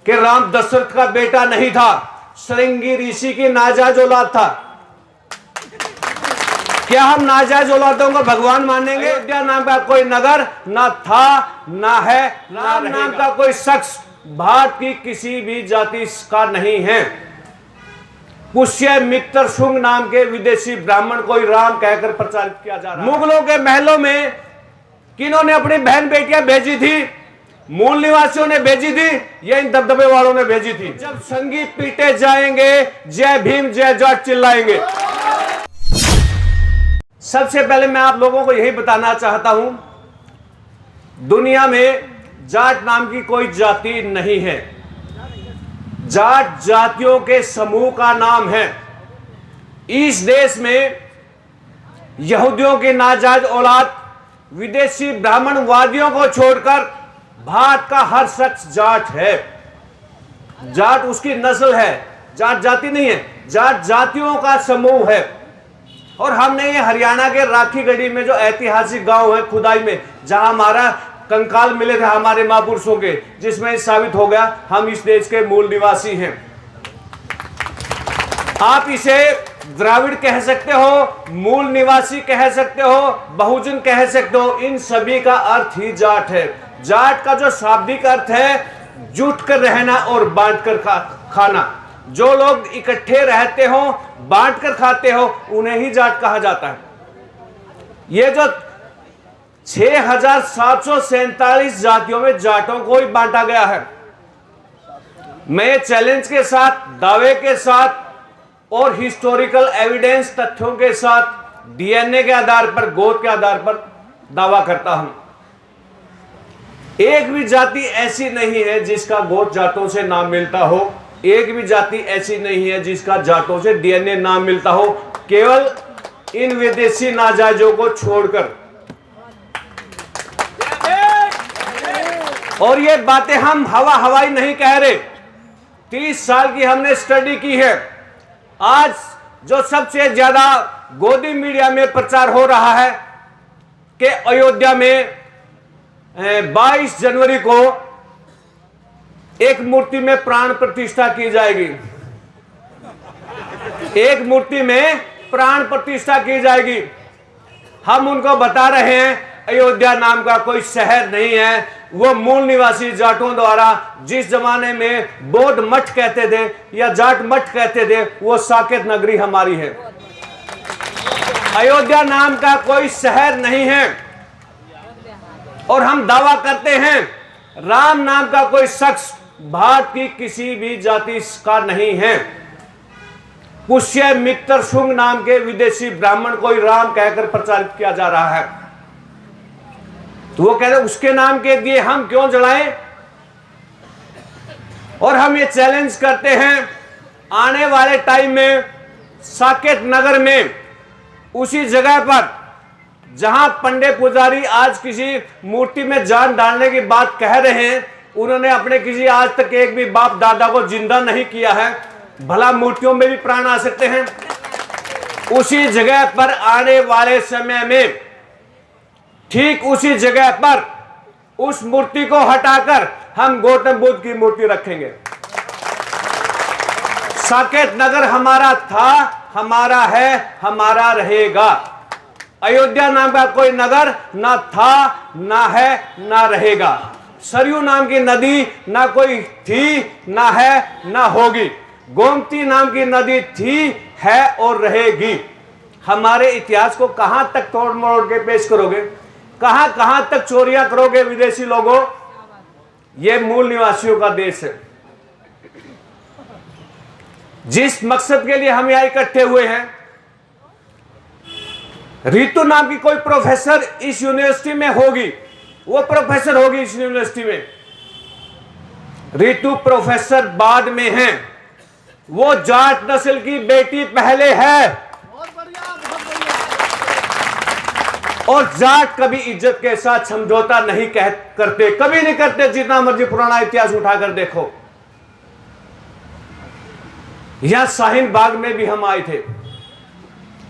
कि राम दशरथ का बेटा नहीं था, श्रृंगी ऋषि की नाजायज औलाद था। क्या हम नाजायज औलादों को भगवान मानेंगे? अयोध्या नाम का कोई नगर ना था, ना है, राम नाम का कोई शख्स भारत की किसी भी जाति का नहीं है। पुष्य मित्र शुंग नाम के विदेशी ब्राह्मण को ही राम कहकर प्रचारित किया जा रहा है। मुगलों के महलों में किन्होंने अपनी बहन बेटियां भेजी थी? मूल निवासियों ने भेजी थी या इन दबदबे वालों ने भेजी थी? जब संगी पीटे जाएंगे, जय भीम जय जाट चिल्लाएंगे। सबसे पहले मैं आप लोगों को यही बताना चाहता हूं, दुनिया में जाट नाम की कोई जाति नहीं है। जाट जातियों के समूह का नाम है। इस देश में यहूदियों की नाजायज औलाद, विदेशी ब्राह्मणवादियों को छोड़कर भारत का हर शख्स जाट है। जाट उसकी नस्ल है, जाट जाति नहीं है, जाट जातियों का समूह है। और हमने ये हरियाणा के राखीगढ़ी में जो ऐतिहासिक गांव है खुदाई में, जहां हमारा कंकाल मिले थे हमारे महापुरुषों के, जिसमें साबित हो गया हम इस देश के मूल निवासी हैं। आप इसे द्राविड़ कह सकते हो, मूल निवासी कह सकते हो, बहुजन कह सकते हो, इन सभी का अर्थ ही जाट है। जाट का जो शाब्दिक अर्थ है, जुट कर रहना और बांट कर खाना। जो लोग इकट्ठे रहते हो, बांट कर खाते हो, उन्हें ही जाट कहा जाता है। ये जो 6747 जातियों में जाटों को ही बांटा गया है। मैं चैलेंज के साथ, दावे के साथ और हिस्टोरिकल एविडेंस तथ्यों के साथ, डीएनए के आधार पर, गोद के आधार पर दावा करता हूं, एक भी जाति ऐसी नहीं है जिसका गोद जाटों से नाम मिलता हो। एक भी जाति ऐसी नहीं है जिसका जाटों से डीएनए नाम मिलता हो, केवल इन विदेशी नाजायजों को छोड़कर। और ये बातें हम हवाई नहीं कह रहे। 30 साल की हमने स्टडी की है। आज जो सबसे ज्यादा गोदी मीडिया में प्रचार हो रहा है कि अयोध्या में 22 जनवरी को एक मूर्ति में प्राण प्रतिष्ठा की जाएगी। एक मूर्ति में प्राण प्रतिष्ठा की जाएगी। हम उनको बता रहे हैं अयोध्या नाम का कोई शहर नहीं है। वो मूल निवासी जाटों द्वारा, जिस जमाने में बौद्ध मठ कहते थे या जाट मठ कहते थे, वो साकेत नगरी हमारी है। अयोध्या नाम का कोई शहर नहीं है। और हम दावा करते हैं राम नाम का कोई शख्स भारत की किसी भी जाति का नहीं है। पुष्य मित्र शुंग नाम के विदेशी ब्राह्मण को ही राम कहकर प्रचारित किया जा रहा है। तो वो कह रहे उसके नाम के दिए हम क्यों जलाएं? और हम ये चैलेंज करते हैं, आने वाले टाइम में साकेत नगर में, उसी जगह पर जहां पंडित पुजारी आज किसी मूर्ति में जान डालने की बात कह रहे हैं, उन्होंने अपने किसी आज तक एक भी बाप दादा को जिंदा नहीं किया है। भला मूर्तियों में भी प्राण आ सकते हैं। उसी जगह पर आने वाले समय में, ठीक उसी जगह पर उस मूर्ति को हटाकर हम गौतम बुद्ध की मूर्ति रखेंगे। साकेत नगर हमारा था, हमारा है, हमारा रहेगा। अयोध्या नाम का कोई नगर ना था, ना है, ना रहेगा। सरयू नाम की नदी ना कोई थी, ना है, ना होगी। गोमती नाम की नदी थी, है और रहेगी। हमारे इतिहास को कहां तक तोड़ मरोड़ के पेश करोगे? कहां तक चोरियां करोगे विदेशी लोगों? यह मूल निवासियों का देश है। जिस मकसद के लिए हम यहां इकट्ठे हुए हैं, रितु नाम की कोई प्रोफेसर इस यूनिवर्सिटी में होगी, वो प्रोफेसर होगी इस यूनिवर्सिटी में। रितु प्रोफेसर बाद में है। वो जाट नस्ल की बेटी पहले है। और जाट कभी इज्जत के साथ समझौता नहीं करते, कभी नहीं करते। जितना मर्जी पुराना इतिहास उठाकर देखो। यहां शाहीन बाग में भी हम आए थे,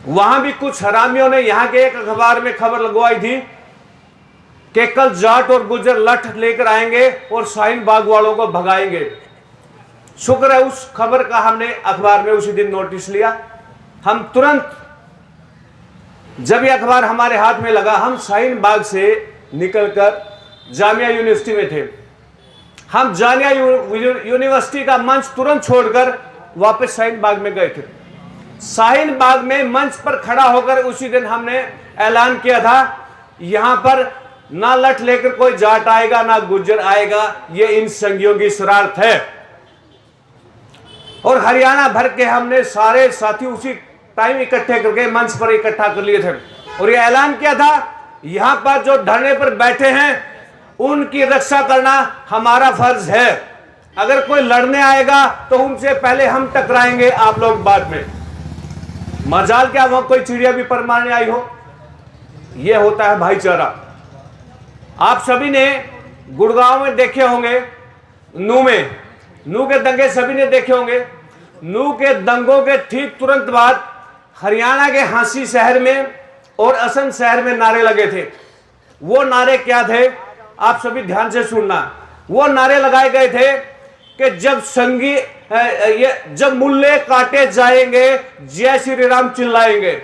वहां भी कुछ हरामियों ने यहां के एक अखबार में खबर लगवाई थी कि कल जाट और गुजर लठ लेकर आएंगे और शाहीन बाग वालों को भगाएंगे। शुक्र है उस खबर का हमने अखबार में उसी दिन नोटिस लिया। हम तुरंत, जब ये अखबार हमारे हाथ में लगा, हम शाहीन बाग से निकलकर जामिया यूनिवर्सिटी में थे। हम जामिया यूनिवर्सिटी का मंच तुरंत छोड़कर वापस शाहीन बाग में गए थे। शाहीन बाग में मंच पर खड़ा होकर उसी दिन हमने ऐलान किया था, यहां पर ना लठ लेकर कोई जाट आएगा ना गुज्जर आएगा, ये इन संघियों की शरारत है। और हरियाणा भर के हमने सारे साथी उसी टाइम इकट्ठे करके मंच पर इकट्ठा कर लिए थे और ये ऐलान किया था, यहां पर जो धरने पर बैठे हैं उनकी रक्षा करना हमारा फर्ज है। अगर कोई लड़ने आएगा तो उनसे पहले हम टकराएंगे, आप लोग बाद में। मजाल क्या वहां कोई चिड़िया भी पर मारने आई हो। यह होता है भाईचारा। आप सभी ने गुड़गांव में देखे होंगे, नू के दंगे सभी ने देखे होंगे। नू के दंगों के ठीक तुरंत बाद हरियाणा के हांसी शहर में और असम शहर में नारे लगे थे। वो नारे क्या थे, आप सभी ध्यान से सुनना। वो नारे लगाए गए थे कि जब मुल्ले काटे जाएंगे जय श्री राम चिल्लाएंगे।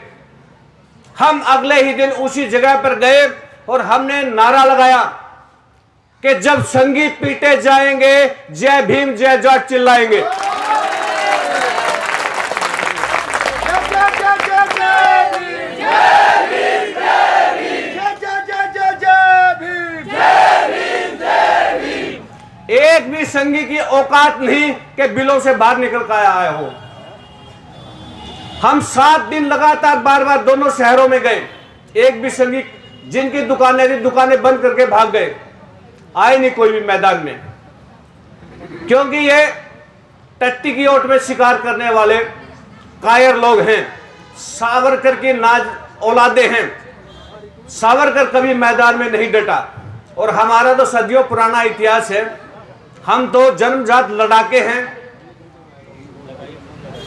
हम अगले ही दिन उसी जगह पर गए और हमने नारा लगाया कि जब संगी पीटे जाएंगे जय भीम जय जाट चिल्लाएंगे। एक भी संगी की औकात नहीं कि बिलों से बाहर निकल कर आया हो। हम 7 दिन लगातार बार बार दोनों शहरों में गए। एक भी संगी, जिनकी दुकानें थी दुकानें बंद करके भाग गए, आए नहीं कोई भी मैदान में, क्योंकि ये टट्टी की ओट में शिकार करने वाले कायर लोग हैं। सावरकर की नाज औलादे हैं। सावरकर कभी मैदान में नहीं डटा और हमारा तो सदियों पुराना इतिहास है। हम तो जन्मजात लड़ाके हैं।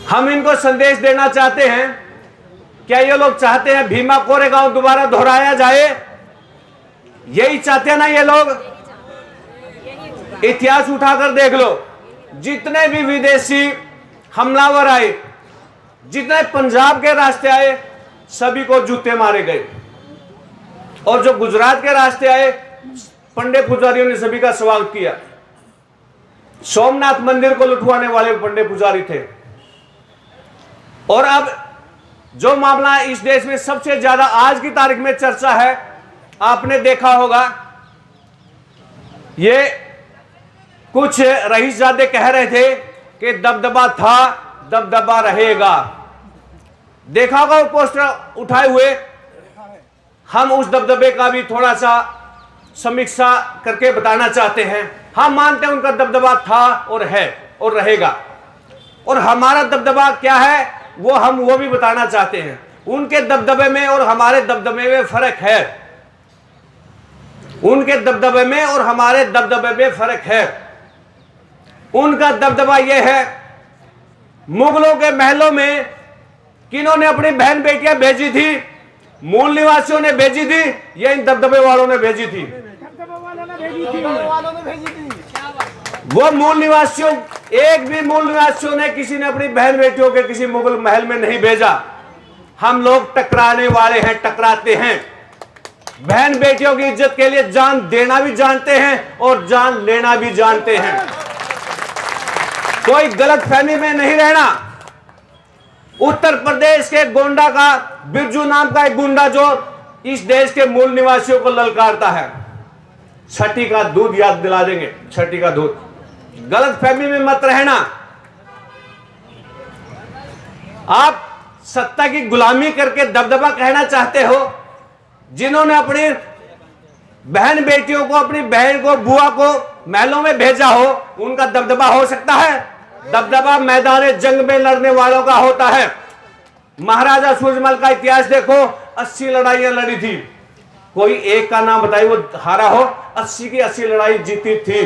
हम इनको संदेश देना चाहते हैं। क्या ये लोग चाहते हैं भीमा कोरेगांव दोबारा दोहराया जाए? यही चाहते हैं ना ये लोग? इतिहास उठाकर देख लो, जितने भी विदेशी हमलावर आए, जितने पंजाब के रास्ते आए, सभी को जूते मारे गए। और जो गुजरात के रास्ते आए, पंडित पुजारियों ने सभी का स्वागत किया। सोमनाथ मंदिर को लुटवाने वाले पंडित पुजारी थे। और अब जो मामला इस देश में सबसे ज्यादा आज की तारीख में चर्चा है, आपने देखा होगा, ये कुछ रईसजादे कह रहे थे कि दबदबा था, दबदबा रहेगा। देखा होगा वो पोस्टर उठाए हुए। हम उस दबदबे का भी थोड़ा सा समीक्षा करके बताना चाहते हैं। हम मानते हैं उनका दबदबा था और है और रहेगा, और हमारा दबदबा क्या है वो भी बताना चाहते हैं। उनके दबदबे में और हमारे दबदबे में फर्क है। उनके दबदबे में और हमारे दबदबे में फर्क है। उनका दबदबा यह है, मुगलों के महलों में किन्होंने अपनी बहन बेटियां भेजी थी? मूल निवासियों ने भेजी थी या इन दबदबे वालों ने भेजी थी? वो मूल निवासियों, एक भी मूल निवासियों ने, किसी ने अपनी बहन बेटियों के किसी मुगल महल में नहीं भेजा। हम लोग टकराने वाले हैं, टकराते हैं। बहन बेटियों की इज्जत के लिए जान देना भी जानते हैं और जान लेना भी जानते हैं। कोई गलतफहमी में नहीं रहना। उत्तर प्रदेश के गोंडा का बिरजू नाम का एक गुंडा जो इस देश के मूल निवासियों को ललकारता है, छठी का दूध याद दिला देंगे। छठी का दूध। गलतफहमी में मत रहना। आप सत्ता की गुलामी करके दबदबा कहना चाहते हो। जिन्होंने अपनी बहन बेटियों को, अपनी बहन को, बुआ को महलों में भेजा हो, उनका दबदबा हो सकता है? दबदबा मैदान जंग में लड़ने वालों का होता है। महाराजा सूरजमल का इतिहास देखो, 80 लड़ाइयां लड़ी थी। कोई एक का नाम बताइए वो हारा हो। 80 की 80 लड़ाई जीती थी।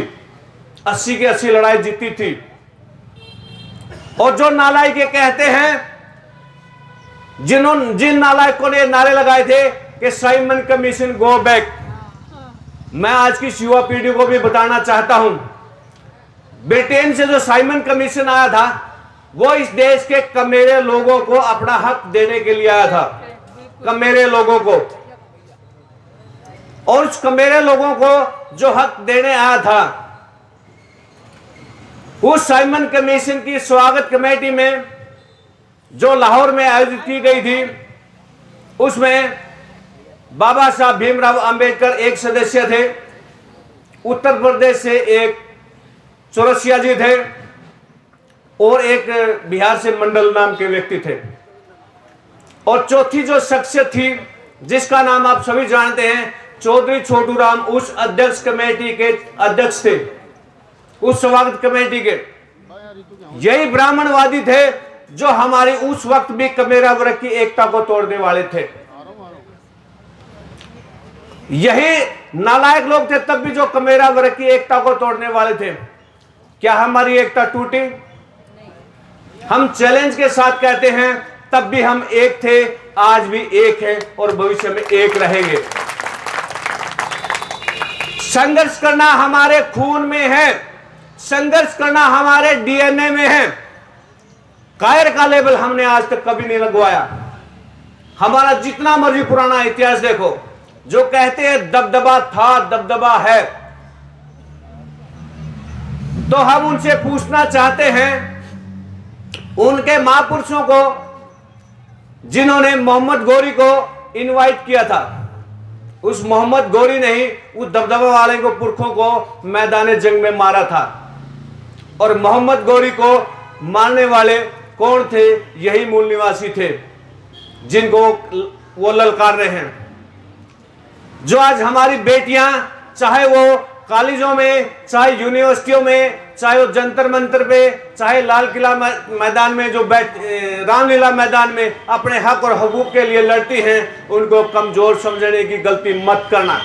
80 की 80 लड़ाई जीती थी। और जो नालायक ये कहते हैं, जिन नालायकों ने नारे लगाए थे कि साइमन कमीशन गो बैक, मैं आज की युवा पीढ़ी को भी बताना चाहता हूं, ब्रिटेन से जो साइमन कमीशन आया था वो इस देश के कमेरे लोगों को अपना हक देने के लिए आया था, कमेरे लोगों को। और उस कमेरे लोगों को जो हक देने आया था, उस साइमन कमीशन की स्वागत कमेटी में जो लाहौर में आयोजित की गई थी, उसमें बाबा साहब भीमराव अंबेडकर एक सदस्य थे, उत्तर प्रदेश से एक चौरसिया जी थे और एक बिहार से मंडल नाम के व्यक्ति थे। और चौथी जो शख्सियत थी जिसका नाम आप सभी जानते हैं, चौधरी छोटू राम, उस अध्यक्ष कमेटी के अध्यक्ष थे, उस स्वागत कमेटी के। यही ब्राह्मणवादी थे जो हमारी उस वक्त भी कमेरा वर्ग की एकता को तोड़ने वाले थे। यही नालायक लोग थे तब भी जो कमेरा वर्ग की एकता को तोड़ने वाले थे। क्या हमारी एकता टूटी? हम चैलेंज के साथ कहते हैं तब भी हम एक थे, आज भी एक है और भविष्य में एक रहेंगे। संघर्ष करना हमारे खून में है, संघर्ष करना हमारे डीएनए में है। कायर का लेबल हमने आज तक कभी नहीं लगवाया। हमारा जितना मर्जी पुराना इतिहास देखो, जो कहते हैं दबदबा था, दबदबा है, तो हम उनसे पूछना चाहते हैं, उनके महापुरुषों को जिन्होंने मोहम्मद गौरी को इनवाइट किया था, उस मोहम्मद गौरी ने ही उस दबदबा वाले को, पुरखों को मैदान जंग में मारा था। और मोहम्मद गौरी को मारने वाले कौन थे? यही मूल निवासी थे जिनको वो ललकार रहे हैं। जो आज हमारी बेटियां, चाहे वो कॉलेजों में, चाहे यूनिवर्सिटियों में, चाहे वो जंतर मंतर पे, चाहे लाल किला मैदान में जो रामलीला मैदान में अपने हक और हकूक के लिए लड़ती हैं, उनको कमजोर समझने की गलती मत करना।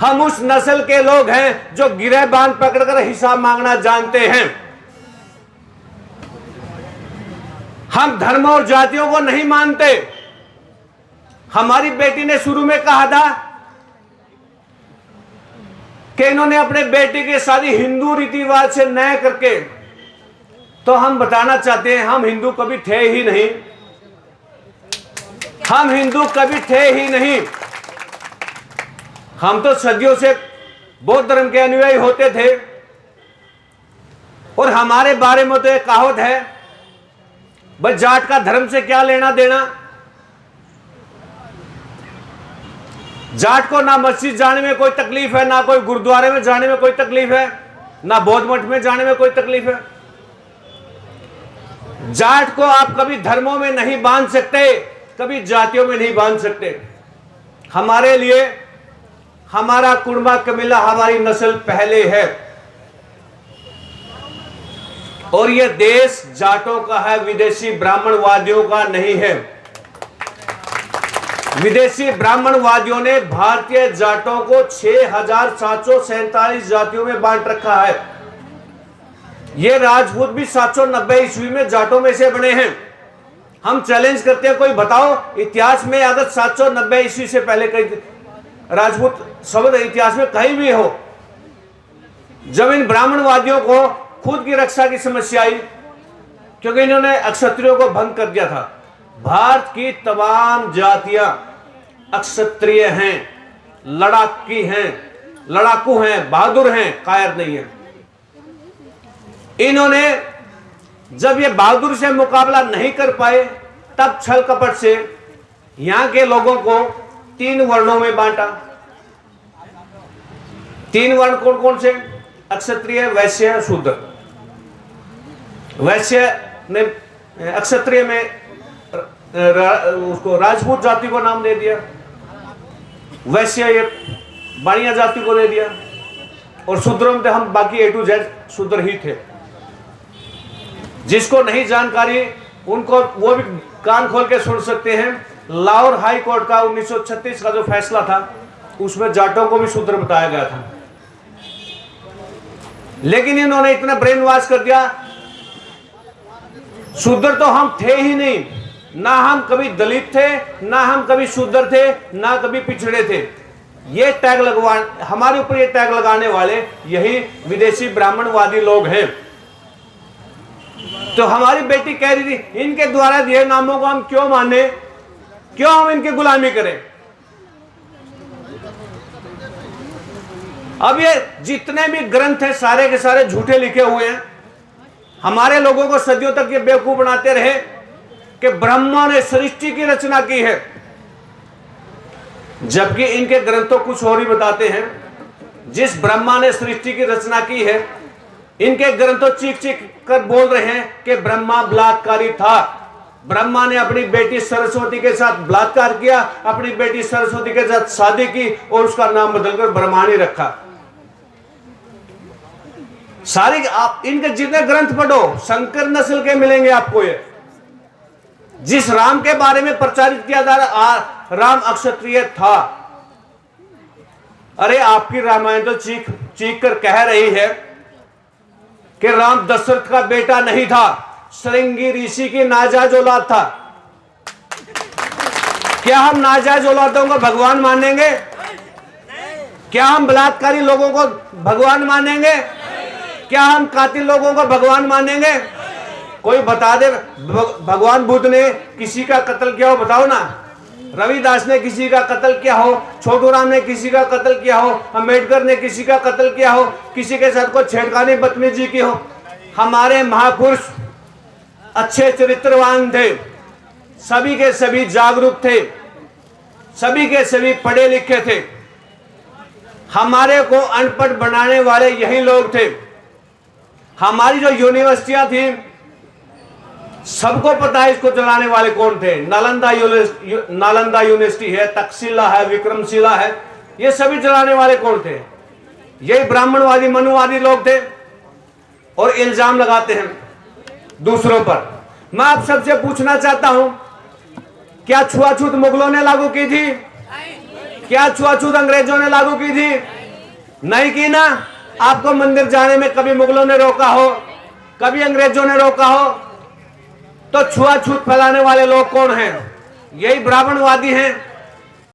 हम उस नस्ल के लोग हैं जो गिरहबान पकड़कर हिसाब मांगना जानते हैं। हम धर्म और जातियों को नहीं मानते। हमारी बेटी ने शुरू में कहा था कि इन्होंने अपने बेटे की शादी हिंदू रीति रिवाज से नए करके, तो हम बताना चाहते हैं हम हिंदू कभी थे ही नहीं, हम हिंदू कभी थे ही नहीं। हम तो सदियों से बौद्ध धर्म के अनुयायी होते थे। और हमारे बारे में तो एक कहावत है, बस जाट का धर्म से क्या लेना देना। जाट को ना मस्जिद जाने में कोई तकलीफ है, ना कोई गुरुद्वारे में जाने में कोई तकलीफ है, ना बौद्ध मठ में जाने में कोई तकलीफ है। जाट को आप कभी धर्मों में नहीं बांध सकते, कभी जातियों में नहीं बांध सकते। हमारे लिए हमारा कुर्मा कबीला, हमारी नस्ल पहले है। और यह देश जाटों का है, विदेशी ब्राह्मणवादियों का नहीं है। विदेशी ब्राह्मणवादियों ने भारतीय जाटों को 6747 जातियों में बांट रखा है। ये राजपूत भी 790 ईस्वी में जाटों में से बने हैं। हम चैलेंज करते हैं, कोई बताओ इतिहास में अगर 790 ईस्वी से पहले कहीं राजपूत शब्द इतिहास में कहीं भी हो। जब इन ब्राह्मणवादियों को खुद की रक्षा की समस्या आई, क्योंकि इन्होंने अक्षत्रियों को भंग कर दिया था। भारत की तमाम जातियां अक्षत्रिय हैं, लड़ाकी हैं, लड़ाकू हैं, बहादुर हैं, कायर नहीं है। इन्होंने जब ये बहादुर से मुकाबला नहीं कर पाए, तब छल कपट से यहां के लोगों को 3 वर्णों में बांटा। 3 वर्ण कौन कौन से? अक्षत्रिय, वैश्य, शूद्र। वैश्य ने अक्षत्रिय में उसको राजपूत जाति को नाम दे दिया, वैश्य ये बाणिया जाति को दे दिया, और शूद्रों में हम बाकी A to Z शूद्र ही थे। जिसको नहीं जानकारी उनको वो भी कान खोल के सुन सकते हैं। लाहौर हाई कोर्ट का 1936 का जो फैसला था, उसमें जाटों को भी शूद्र बताया गया था। लेकिन इन्होंने इतना ब्रेन वॉश कर दिया, शूद्र तो हम थे ही नहीं, ना हम कभी दलित थे, ना हम कभी शूद्र थे, ना कभी पिछड़े थे। ये टैग हमारे ऊपर ये टैग लगाने वाले यही विदेशी ब्राह्मणवादी लोग हैं। तो हमारी बेटी कह रही थी इनके द्वारा दिए नामों को हम क्यों माने, क्यों हम इनकी गुलामी करें। अब ये जितने भी ग्रंथ हैं सारे के सारे झूठे लिखे हुए हैं। हमारे लोगों को सदियों तक ये बेवकूफ बनाते रहे कि ब्रह्मा ने सृष्टि की रचना की है, जबकि इनके ग्रंथों कुछ और ही बताते हैं। जिस ब्रह्मा ने सृष्टि की रचना की है, इनके ग्रंथों चीख चीख कर बोल रहे हैं कि ब्रह्मा बलात्कारी था। ब्रह्मा ने अपनी बेटी सरस्वती के साथ बलात्कार किया, अपनी बेटी सरस्वती के साथ शादी की और उसका नाम बदलकर ब्रह्माणी रखा। सारी आप इनके जितने ग्रंथ पढ़ो शंकर नस्ल के मिलेंगे आपको। ये जिस राम के बारे में प्रचारित किया जा रहा राम अक्षत्रिय था, अरे आपकी रामायण तो चीख चीख कर कह रही है कि राम दशरथ का बेटा नहीं था, श्रृंगी ऋषि की नाजायज औलाद था। क्या हम नाजायज औलादों को भगवान मानेंगे? क्या हम बलात्कारी लोगों को भगवान मानेंगे? क्या हम कातिल लोगों को भगवान मानेंगे? कोई बता दे भगवान बुद्ध ने किसी का कत्ल किया हो, बताओ ना। रविदास ने किसी का कत्ल किया हो, छोटू राम ने किसी का कत्ल किया हो, अम्बेडकर ने किसी का कत्ल किया हो, किसी के साथ कोई छेड़खानी बदतमीजी की हो। हमारे महापुरुष अच्छे चरित्रवान थे, सभी के सभी जागरूक थे, सभी के सभी पढ़े लिखे थे। हमारे को अनपढ़ बनाने वाले यही लोग थे। हमारी जो यूनिवर्सिटियां थी सबको पता है इसको चलाने वाले कौन थे। नालंदा यूनिवर्सिटी है, तक्षशिला है, विक्रमशिला है, ये सभी चलाने वाले कौन थे? यही ब्राह्मणवादी मनुवादी लोग थे और इल्जाम लगाते हैं दूसरों पर। मैं आप सबसे पूछना चाहता हूं, क्या छुआछूत मुगलों ने लागू की थी? क्या छुआछूत अंग्रेजों ने लागू की थी? नहीं की ना। आपको मंदिर जाने में कभी मुगलों ने रोका हो, कभी अंग्रेजों ने रोका हो? तो छुआछूत फैलाने वाले लोग कौन हैं? यही ब्राह्मणवादी हैं।